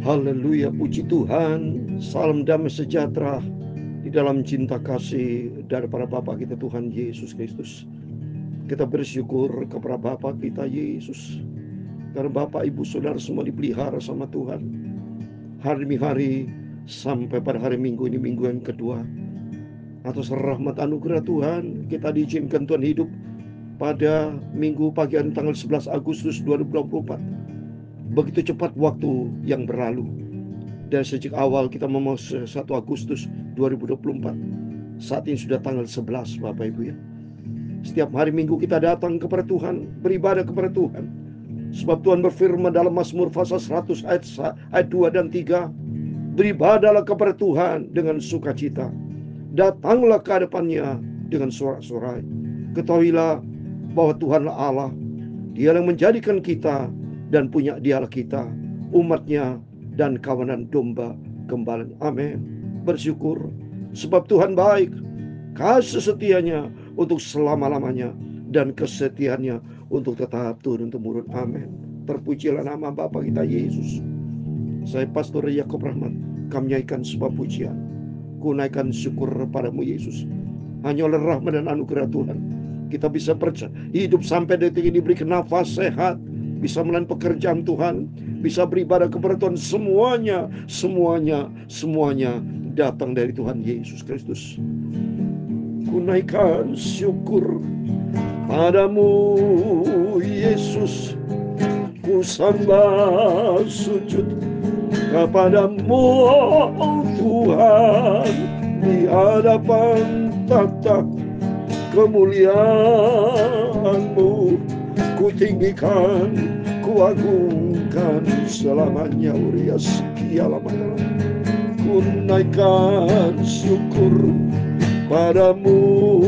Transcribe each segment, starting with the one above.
Haleluya, puji Tuhan. Salam damai sejahtera di dalam cinta kasih daripada Bapa kita Tuhan Yesus Kristus. Kita bersyukur kepada Bapa kita Yesus, karena Bapak Ibu Saudara semua dipelihara sama Tuhan hari demi hari sampai pada hari Minggu ini, minggu yang kedua. Atas rahmat anugerah Tuhan, kita diizinkan Tuhan hidup pada minggu pagi hari tanggal 11 Agustus 2024. Begitu cepat waktu yang berlalu. Dan sejak awal kita memasuki 1 Agustus 2024. Saat ini sudah tanggal 11 Bapak Ibu ya. Setiap hari Minggu kita datang kepada Tuhan, beribadah kepada Tuhan. Sebab Tuhan berfirman dalam Mazmur pasal 100 ayat 2 dan 3. Beribadahlah kepada Tuhan dengan sukacita. Datanglah ke hadapannya dengan sorak-sorai. Ketahuilah bahwa Tuhanlah Allah. Dia yang menjadikan kita dan punya dialah kita, umatnya dan kawanan domba gembala. Amin. Bersyukur sebab Tuhan baik, kasih setianya untuk selama-lamanya, dan kesetiaannya untuk tetap turun-temurun. Amin. Terpujilah nama Bapa kita Yesus. Saya Pastor Yakob Rahmat, kami naikkan sebuah pujian. Ku naikkan syukur padamu Yesus. Hanya oleh rahmat dan anugerah Tuhan kita bisa hidup sampai detik ini, diberi nafas sehat, bisa melayani pekerjaan Tuhan, bisa beribadah kepada Tuhan. Semuanya datang dari Tuhan Yesus Kristus. Ku naikkan syukur padamu Yesus, ku sembah sujud kepadamu Tuhan, di hadapan tata kemuliaan-Mu. Ku tinggikan, ku agungkan selamanya. Urias kialamana. Ku naikkan syukur padamu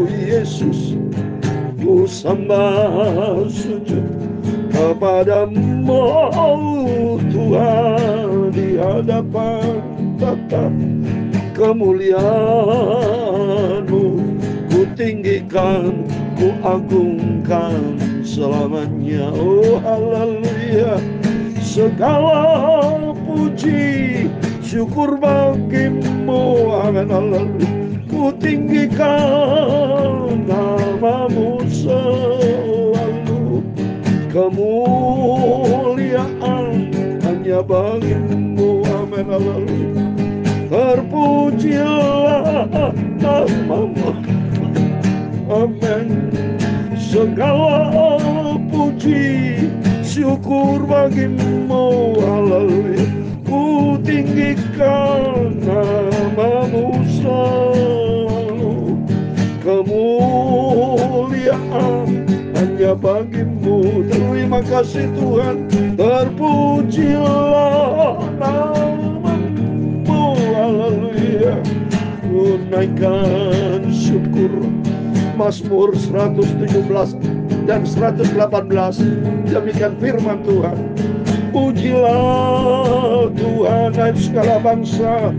Yesus, ku sembah sujud kepadamu Tuhan, di hadapan tata kemuliaan-Mu. Ku tinggikan, ku agungkan selamanya. Oh haleluya. Segala puji syukur bagimu. Amin. Haleluya. Ku tinggikan namamu selalu. Kemuliaan hanya bagimu. Amin. Haleluya. Terpujilah namamu. Amin. Segala puji syukur bagimu. Haleluya. Ku tinggikan namamu selalu. Kemuliaan hanya bagimu. Terima kasih Tuhan. Terpujilah namamu. Haleluya. Ku naikkan syukur. Mazmur 117 dan 118. Demikian firman Tuhan. Pujilah Tuhan hai segala bangsa,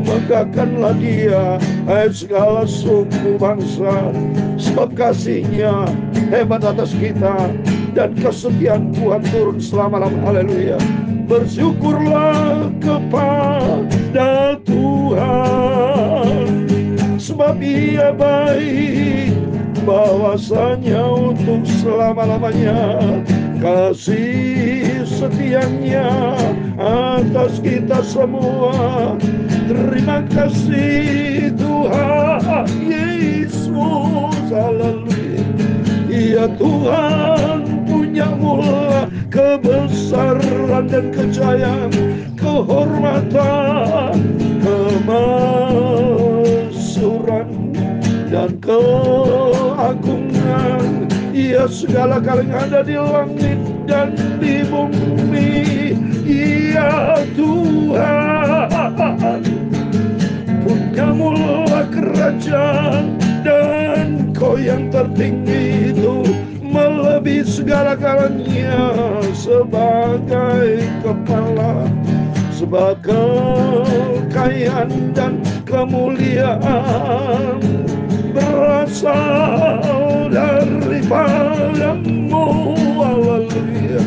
megahkanlah Dia hai segala suku bangsa. Sebab kasih-Nya hebat atas kita, dan kesetiaan Tuhan turun selama-lamanya. Haleluya. Bersyukurlah kepada Tuhan, sebab Ia baik, bahwasanya untuk selama-lamanya. Kasih setianya atas kita semua. Terima kasih Tuhan Yesus. Haleluya. Ya Tuhan punya mula kebesaran dan kejayaan, kehormatan, kemasyuran dan keagungan. Ia segala galanya ada di langit dan di bumi. Ia Tuhan punya mula kerajaan, dan Kau yang tertinggi itu melebihi segala galanya. Sebagai kepala, sebab kekayaan dan kemuliaan berasal daripadamu. Haleluya.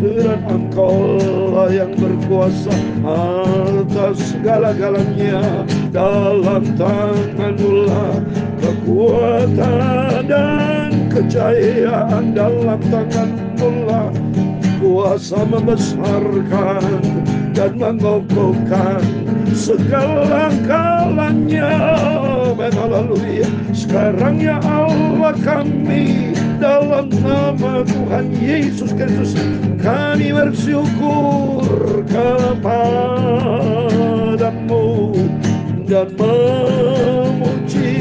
Dan Engkau Allah yang berkuasa atas segala-galanya. Dalam tangan-Mu lah kekuatan dan kejayaan, dalam tangan-Mu lah kuasa membesarkan dan mengokohkan segala-galanya. Haleluya. Sekarang ya Allah kami, dalam nama Tuhan Yesus Kristus, kami bersyukur kepadamu dan memuji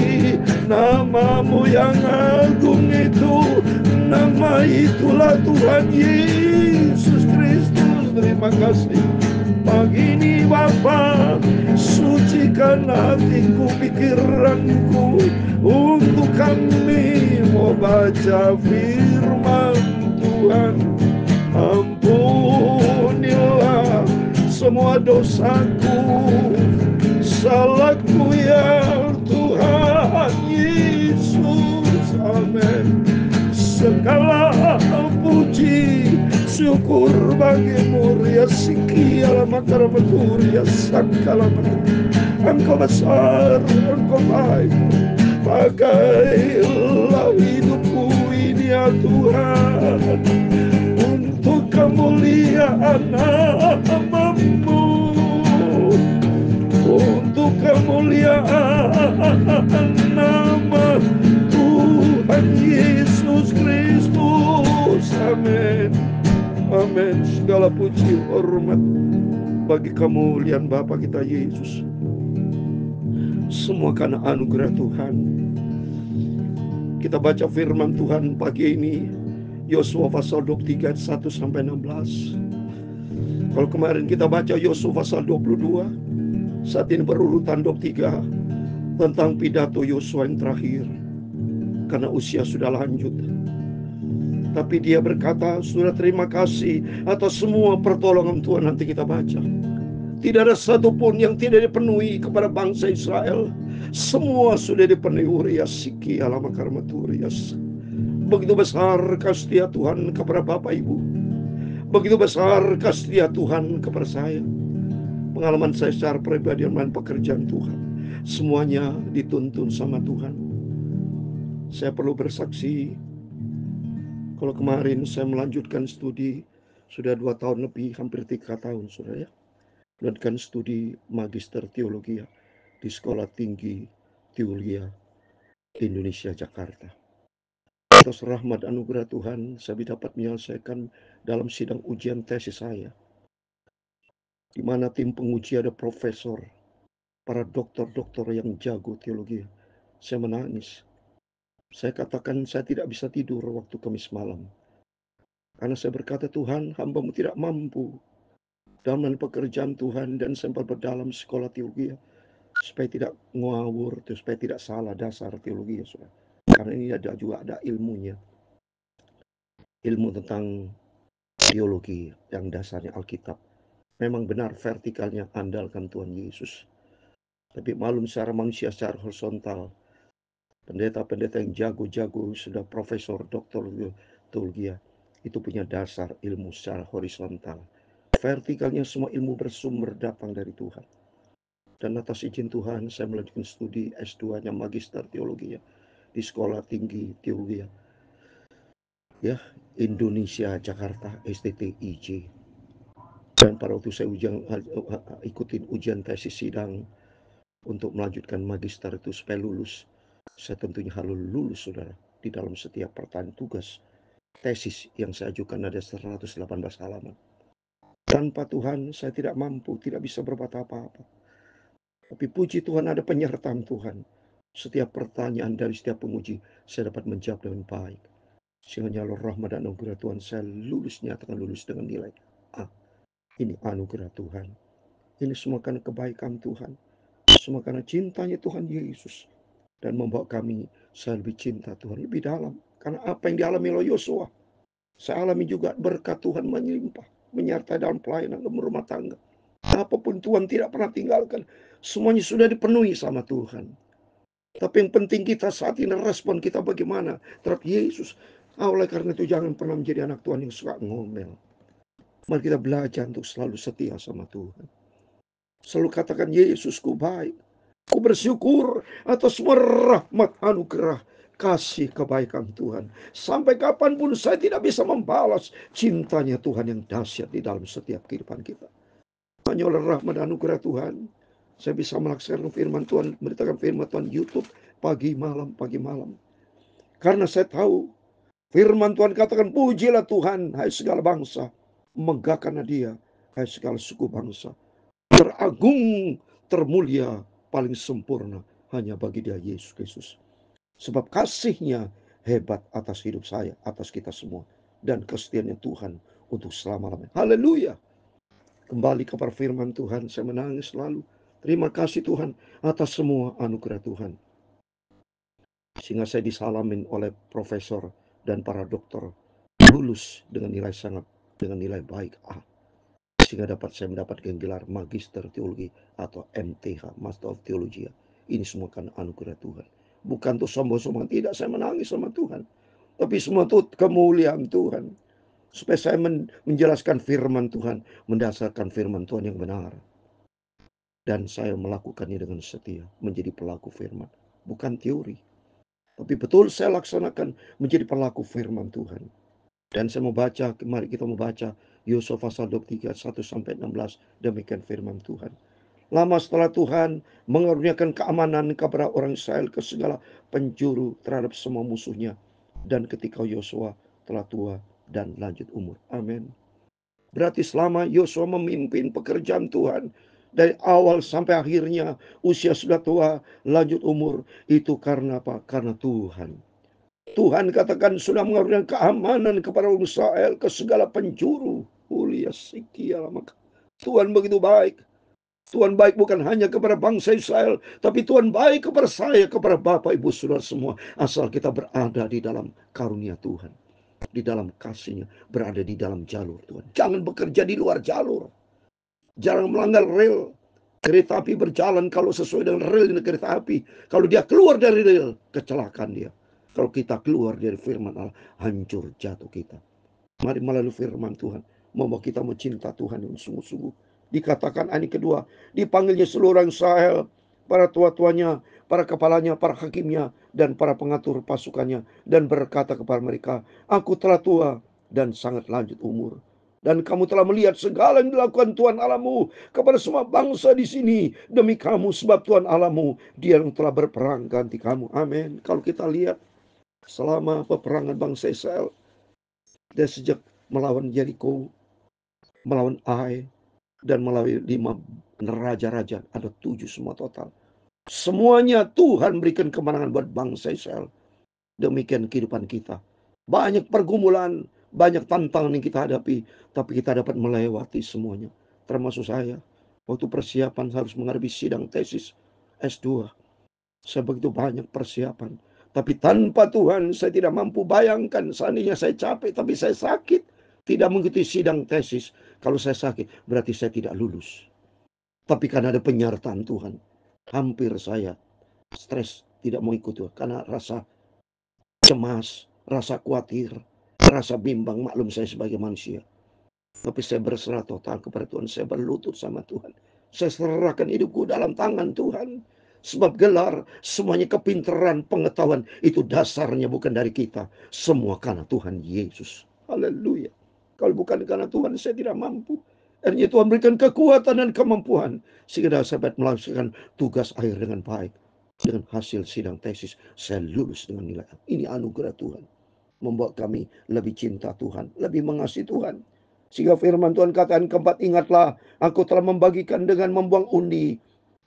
nama-Mu yang agung itu. Nama itulah Tuhan Yesus Kristus. Terima kasih pagi ini Bapa, sucikan hatiku, pikiranku, untuk kami mau baca firman Tuhan. Ampunilah semua dosaku, salahku ya Tuhan Yesus. Amin. Segala puji syukur bagi-Mu, ya sikiala makara betul, ya sakala betul. Engkau besar, Engkau baik. Pakailah hidupku ini ya Tuhan, untuk kemuliaan nama-Mu, untuk kemuliaan nama Tuhan Yesus Kristus. Amin. Amin. Segala puji hormat bagi kemuliaan Bapa kita Yesus. Semua karena anugerah Tuhan. Kita baca firman Tuhan pagi ini, Yosua pasal 23 ayat 1 sampai 16. Kalau kemarin kita baca Yosua pasal 22, saat ini berurutan 23 tentang pidato Yosua yang terakhir, karena usia sudah lanjut. Tapi dia berkata, sudah terima kasih atas semua pertolongan Tuhan. Nanti kita baca, tidak ada satupun yang tidak dipenuhi kepada bangsa Israel. Semua sudah dipenuhi. Uriasiki alama karmaturias. Begitu besar kasih Tuhan kepada Bapak Ibu. Begitu besar kasih Tuhan kepada saya. Pengalaman saya secara pribadi dan pekerjaan Tuhan, semuanya dituntun sama Tuhan. Saya perlu bersaksi. Kalau kemarin saya melanjutkan studi, sudah 2 tahun lebih, hampir 3 tahun sudah ya, melanjutkan studi Magister Teologi di Sekolah Tinggi Teologi Indonesia Jakarta. Atas rahmat anugerah Tuhan, saya dapat menyelesaikan dalam sidang ujian tesis saya, di mana tim penguji ada profesor, para doktor-doktor yang jago teologi. Saya menangis. Saya katakan saya tidak bisa tidur waktu Kamis malam, karena saya berkata, Tuhan, hamba-Mu tidak mampu dalam pekerjaan Tuhan, dan sempat berdalam sekolah teologi supaya tidak ngawur, supaya tidak salah dasar teologi, saudara. Karena ini juga ada ilmunya, ilmu tentang teologi yang dasarnya Alkitab. Memang benar vertikalnya andalkan Tuhan Yesus, tapi malum secara manusia, secara horizontal, pendeta-pendeta yang jago-jago, sudah profesor, doktor teologi, itu punya dasar ilmu secara horizontal. Vertikalnya semua ilmu bersumber datang dari Tuhan. Dan atas izin Tuhan, saya melanjutkan studi S2-nya Magister Teologi di Sekolah Tinggi Teologi ya Indonesia Jakarta, STTIJ. Dan pada waktu saya ikutin ujian tesis sidang untuk melanjutkan magister itu supaya lulus, saya tentunya harus lulus, saudara, di dalam setiap pertanyaan tugas tesis yang saya ajukan ada 118 halaman. Tanpa Tuhan saya tidak mampu, tidak bisa berbuat apa-apa. Tapi puji Tuhan ada penyertaan Tuhan. Setiap pertanyaan dari setiap penguji saya dapat menjawab dengan baik. Sehingga nyalur rahmat dan anugerah Tuhan, saya lulus, nyatakan lulus dengan nilai A. Ini anugerah Tuhan. Ini semua karena kebaikan Tuhan. Semua karena cintanya Tuhan Yesus. Dan membawa kami, saya lebih cinta Tuhan lebih dalam. Karena apa yang dialami oleh Yosua, saya alami juga. Berkat Tuhan melimpah, menyertai dalam pelayanan dan rumah tangga. Apapun Tuhan tidak pernah tinggalkan. Semuanya sudah dipenuhi sama Tuhan. Tapi yang penting kita saat ini, respon kita bagaimana terhadap Yesus. Oleh karena itu jangan pernah menjadi anak Tuhan yang suka ngomel. Mari kita belajar untuk selalu setia sama Tuhan. Selalu katakan, Yesusku baik. Ku bersyukur atas semua rahmat anugerah kasih kebaikan Tuhan. Sampai kapanpun saya tidak bisa membalas cintanya Tuhan yang dahsyat di dalam setiap kehidupan kita. Hanya oleh rahmat dan anugerah Tuhan, saya bisa melaksanakan firman Tuhan, memberitakan firman Tuhan YouTube pagi malam. Karena saya tahu firman Tuhan katakan, pujilah Tuhan, hai segala bangsa. Megahkanlah dia, hai segala suku bangsa. Teragung, termulia, paling sempurna hanya bagi dia Yesus Kristus. Sebab kasihnya hebat atas hidup saya, atas kita semua. Dan kesetiaannya Tuhan untuk selama-lamanya. Haleluya. Kembali kepada firman Tuhan, saya menangis selalu. Terima kasih Tuhan atas semua anugerah Tuhan. Sehingga saya disalamin oleh profesor dan para dokter. Lulus dengan nilai baik A. Sehingga saya mendapatkan gelar Magister Teologi atau MTH, Master of Theology. Ini semua kan anugerah Tuhan. Bukan untuk sombong-sombong, tidak, saya menangis sama Tuhan. Tapi semua itu kemuliaan Tuhan. Supaya saya menjelaskan firman Tuhan, mendasarkan firman Tuhan yang benar. Dan saya melakukannya dengan setia, menjadi pelaku firman. Bukan teori. Tapi betul saya laksanakan menjadi pelaku firman Tuhan. Dan saya mau baca, mari kita membaca Yosua pasal 23, 1-16. Demikian firman Tuhan. Lama setelah Tuhan mengaruniakan keamanan kepada orang Israel ke segala penjuru terhadap semua musuhnya. Dan ketika Yosua telah tua dan lanjut umur. Amin. Berarti selama Yosua memimpin pekerjaan Tuhan, dari awal sampai akhirnya usia sudah tua, lanjut umur. Itu karena apa? Karena Tuhan. Tuhan katakan sudah mengaruniakan keamanan kepada orang Israel ke segala penjuru. Tuhan begitu baik. Tuhan baik bukan hanya kepada bangsa Israel, tapi Tuhan baik kepada saya, kepada Bapak, Ibu, Saudara semua. Asal kita berada di dalam karunia Tuhan, di dalam kasihnya, berada di dalam jalur Tuhan. Jangan bekerja di luar jalur. Jangan melanggar rel. Kereta api berjalan kalau sesuai dengan rel kereta api. Kalau dia keluar dari rel, kecelakaan dia. Kalau kita keluar dari firman Allah, hancur jatuh kita. Mari melalui firman Tuhan, membawa kita mencinta Tuhan yang sungguh-sungguh. Dikatakan ayat kedua, dipanggilnya seluruh orang Israel, para tua-tuanya, para kepalanya, para hakimnya, dan para pengatur pasukannya, dan berkata kepada mereka, aku telah tua dan sangat lanjut umur. Dan kamu telah melihat segala yang dilakukan Tuhan Allahmu kepada semua bangsa di sini. Demi kamu, sebab Tuhan Allahmu, dia yang telah berperang ganti kamu. Amin. Kalau kita lihat selama peperangan bangsa Israel, dari sejak melawan Jericho, melawan Ai, dan melalui 5 raja-raja, ada 7 semua total. Semuanya Tuhan berikan kemenangan buat bangsa Israel. Demikian kehidupan kita. Banyak pergumulan, banyak tantangan yang kita hadapi, tapi kita dapat melewati semuanya. Termasuk saya, waktu persiapan harus menghadapi sidang tesis S2. Saya begitu banyak persiapan. Tapi tanpa Tuhan saya tidak mampu bayangkan. Seandainya saya capek tapi saya sakit, tidak mengikuti sidang tesis. Kalau saya sakit berarti saya tidak lulus. Tapi karena ada penyertaan Tuhan, hampir saya stres, tidak mau ikut Tuhan. Karena rasa cemas, rasa khawatir, rasa bimbang, maklum saya sebagai manusia. Tapi saya berserah total kepada Tuhan. Saya berlutut sama Tuhan. Saya serahkan hidupku dalam tangan Tuhan. Sebab gelar, semuanya kepintaran, pengetahuan, itu dasarnya bukan dari kita. Semua karena Tuhan Yesus. Haleluya. Kalau bukan karena Tuhan, saya tidak mampu. Akhirnya Tuhan berikan kekuatan dan kemampuan. Sehingga saya dapat melaksanakan tugas akhir dengan baik. Dengan hasil sidang tesis, saya lulus dengan nilai. Ini anugerah Tuhan. Membuat kami lebih cinta Tuhan, lebih mengasihi Tuhan. Sehingga firman Tuhan katakan keempat, ingatlah, aku telah membagikan dengan membuang undi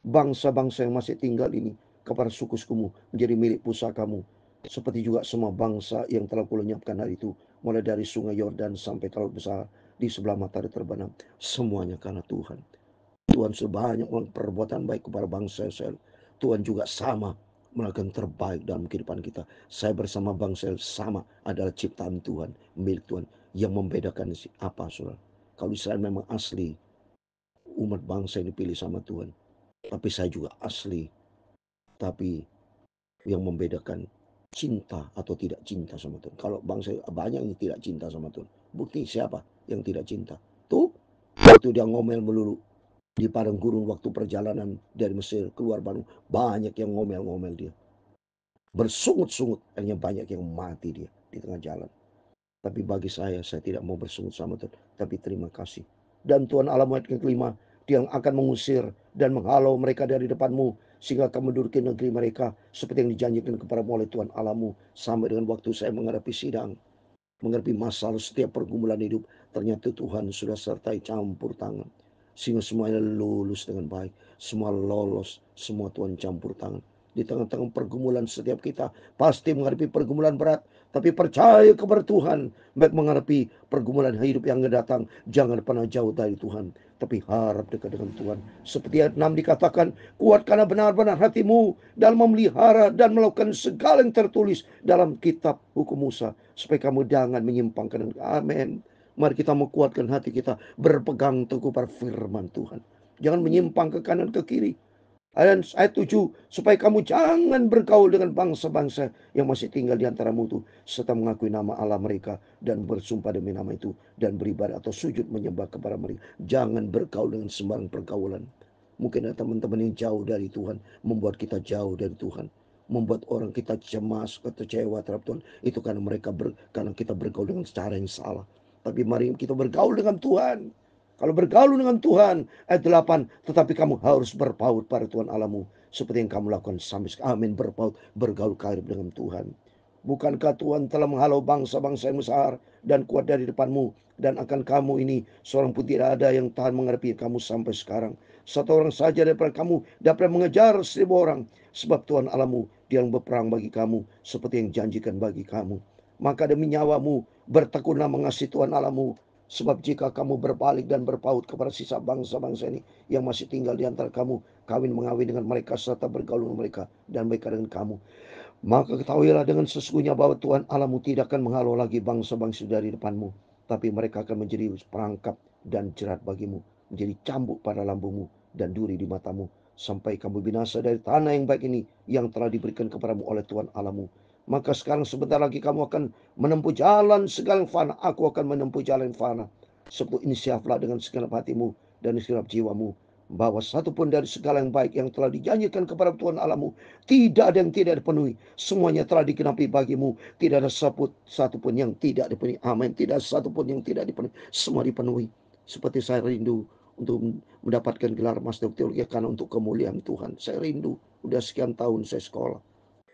bangsa-bangsa yang masih tinggal ini kepada suku-sukumu menjadi milik pusakamu. Seperti juga semua bangsa yang telah kulenyapkan hari itu, mulai dari sungai Yordan sampai Laut Besar di sebelah matahari terbenam. Semuanya karena Tuhan. Tuhan sebanyak perbuatan baik kepada bangsa Israel. Tuhan juga sama melakukan terbaik dalam kehidupan kita. Saya bersama bangsa sama adalah ciptaan Tuhan, milik Tuhan. Yang membedakan apa, saudara? Kalau Israel memang asli umat bangsa yang dipilih sama Tuhan. Tapi saya juga asli. Tapi yang membedakan cinta atau tidak cinta sama Tuhan. Kalau bangsa banyak yang tidak cinta sama Tuhan. Bukti siapa yang tidak cinta? Waktu dia ngomel melulu di padang gurun waktu perjalanan dari Mesir keluar Bandung, banyak yang ngomel-ngomel dia. Bersungut-sungut, hanya banyak yang mati dia di tengah jalan. Tapi bagi saya tidak mau bersungut sama Tuhan, tapi terima kasih. Dan Tuhan Allah ayat yang kelima, Dia yang akan mengusir dan menghalau mereka dari depanmu, sehingga kamu menduduki negeri mereka, seperti yang dijanjikan kepadamu oleh Tuhan Allahmu. Sampai dengan waktu saya menghadapi sidang, menghadapi masalah setiap pergumulan hidup, ternyata Tuhan sudah sertai campur tangan. Sehingga semuanya lulus dengan baik, semua lolos, semua Tuhan campur tangan. Di tengah-tengah pergumulan setiap kita pasti menghadapi pergumulan berat, tapi percaya kepada Tuhan. Baik menghadapi pergumulan hidup yang akan datang, jangan pernah jauh dari Tuhan, tapi harap dekat dengan Tuhan. Seperti ayat 6 dikatakan, kuatkanlah benar-benar hatimu dalam memelihara dan melakukan segala yang tertulis dalam kitab hukum Musa, supaya kamu jangan menyimpangkan. Amin. Mari kita menguatkan hati kita, berpegang teguh pada firman Tuhan. Jangan menyimpang ke kanan ke kiri. Ayat 7, supaya kamu jangan bergaul dengan bangsa-bangsa yang masih tinggal di antaramu itu, serta mengakui nama Allah mereka dan bersumpah demi nama itu, dan beribadah atau sujud menyembah kepada mereka. Jangan bergaul dengan sembarang pergaulan. Mungkin ada teman-teman yang jauh dari Tuhan, membuat kita jauh dari Tuhan, membuat orang kita cemas, kecewa terhadap Tuhan. Itu karena kita bergaul dengan cara yang salah. Tapi mari kita bergaul dengan Tuhan. Kalau bergaul dengan Tuhan, ayat 8, tetapi kamu harus berpaut pada Tuhan Allahmu, seperti yang kamu lakukan sampai sekarang. Amin, berpaut, bergaul karib dengan Tuhan. Bukankah Tuhan telah menghalau bangsa-bangsa yang besar dan kuat dari depanmu, dan akan kamu ini seorang pun tidak ada yang tahan menghadapi kamu sampai sekarang. Satu orang saja daripada kamu dapat mengejar 1.000 orang, sebab Tuhan Allahmu Dia yang berperang bagi kamu, seperti yang janjikan bagi kamu. Maka demi nyawamu, bertekunlah mengasihi Tuhan Allahmu. Sebab jika kamu berbalik dan berpaut kepada sisa bangsa-bangsa ini yang masih tinggal di antara kamu, kawin mengawin dengan mereka serta bergaul dengan mereka dan mereka dengan kamu, maka ketahuilah dengan sesungguhnya bahwa Tuhan Allahmu tidak akan menghalau lagi bangsa-bangsa dari depanmu, tapi mereka akan menjadi perangkap dan jerat bagimu, menjadi cambuk pada lambungmu dan duri di matamu, sampai kamu binasa dari tanah yang baik ini yang telah diberikan kepadamu oleh Tuhan Allahmu. Maka sekarang sebentar lagi kamu akan menempuh jalan segala yang fana. Aku akan menempuh jalan yang fana. Sebab inisiaflah dengan segenap hatimu dan segenap jiwamu, bahwa satu pun dari segala yang baik yang telah dijanjikan kepada Tuhan Allahmu tidak ada yang tidak dipenuhi. Semuanya telah digenapi bagimu. Tidak ada satu pun yang tidak dipenuhi. Amin. Tidak ada satu pun yang tidak dipenuhi. Semua dipenuhi. Seperti saya rindu untuk mendapatkan gelar Master Teologi karena untuk kemuliaan Tuhan. Saya rindu. Udah sekian tahun saya sekolah,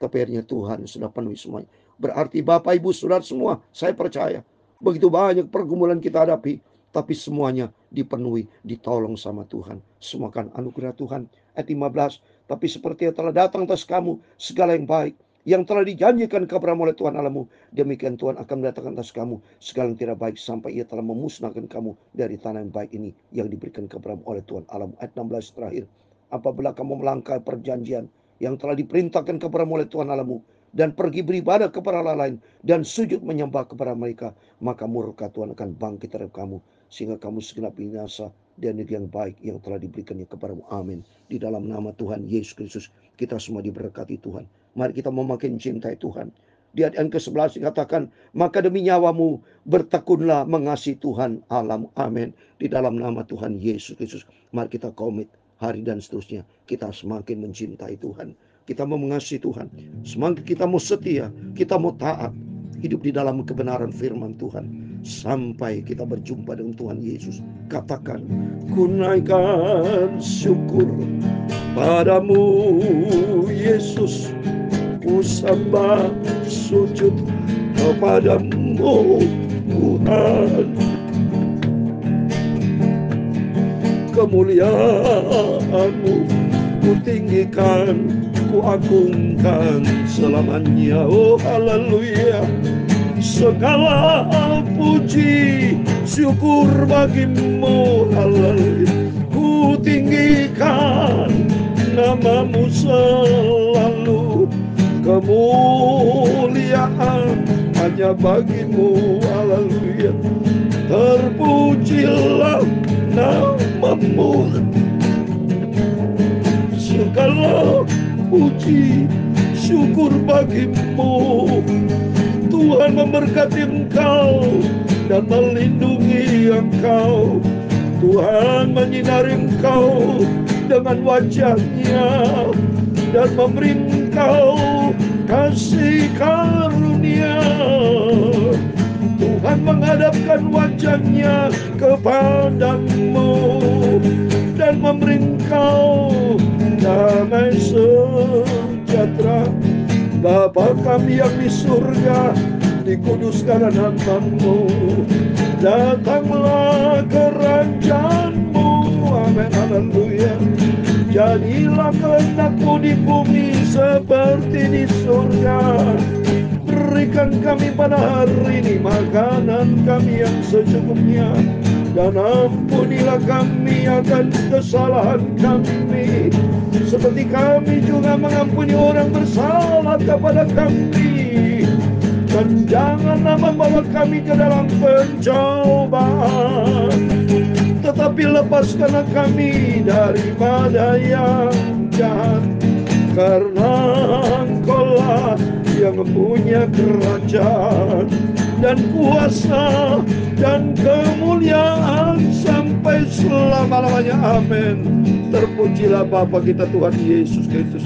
tapi akhirnya Tuhan sudah penuhi semuanya. Berarti Bapak Ibu Saudara semua, saya percaya begitu banyak pergumulan kita hadapi, tapi semuanya dipenuhi, ditolong sama Tuhan. Semua kan anugerah Tuhan. Ayat 15, tapi seperti yang telah datang atas kamu segala yang baik, yang telah dijanjikan kepadamu oleh Tuhan Allahmu, demikian Tuhan akan mendatangkan atas kamu segala yang tidak baik, sampai Ia telah memusnahkan kamu dari tanah yang baik ini yang diberikan kepadamu oleh Tuhan Allahmu. Ayat 16 terakhir, apabila kamu melangkah perjanjian yang telah diperintahkan kepadamu oleh Tuhan Allahmu, dan pergi beribadah kepada Allah lain, dan sujud menyembah kepada mereka, maka murka Tuhan akan bangkit terhadap kamu, sehingga kamu segenap binasa dan negeri yang baik yang telah diberikannya kepadamu. Amin. Di dalam nama Tuhan Yesus Kristus, kita semua diberkati Tuhan. Mari kita memakin cintai Tuhan. Di ayat yang ke-11 dikatakan, maka demi nyawamu bertekunlah mengasihi Tuhan Allahmu. Amin. Di dalam nama Tuhan Yesus Kristus, mari kita komit hari dan seterusnya kita semakin mencintai Tuhan, kita mau mengasihi Tuhan, semakin kita mau setia, kita mau taat, hidup di dalam kebenaran firman Tuhan, sampai kita berjumpa dengan Tuhan Yesus. Katakan, ku naikkan syukur padamu Yesus, ku sembah sujud kepadamu Tuhan, kemuliaan-Mu ku tinggikan, ku agungkan selamanya. Oh haleluya, segala puji syukur bagimu, haleluya. Ku tinggikan nama-Mu selalu, kemuliaan hanya bagimu, haleluya. Terpujilah nama-Mu, segala puji syukur bagimu. Tuhan memberkati engkau dan melindungi engkau. Tuhan menyinari engkau dengan wajah-Nya dan memberi engkau kasih karunia. Tuhan menghadapkan wajah-Nya kepadamu dan memberi engkau damai sejahtera. Bapa kami yang di surga, dikuduskan nama-Mu, datanglah kerajaan-Mu. Amin, haleluya. Jadilah kehendak-Mu di bumi seperti di surga. Berikan kami pada hari ini makanan kami yang secukupnya, dan ampunilah kami akan kesalahan kami, seperti kami juga mengampuni orang bersalah kepada kami. Dan janganlah membawa kami ke dalam pencobaan, tetapi lepaskanlah kami daripada yang jahat. Karena Engkau-lah yang mempunyai kerajaan dan kuasa dan kemuliaan sampai selama-lamanya. Amin. Terpujilah Bapa kita Tuhan Yesus Kristus.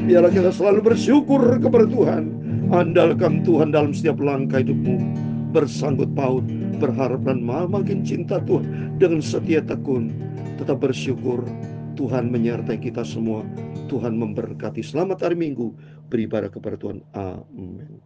Biarlah kita selalu bersyukur kepada Tuhan, andalkan Tuhan dalam setiap langkah hidupmu, bersangkut paut, berharap dan makin cinta Tuhan dengan setia tekun. Tetap bersyukur, Tuhan menyertai kita semua. Tuhan memberkati. Selamat hari Minggu beribadah kepada Tuhan. Amin.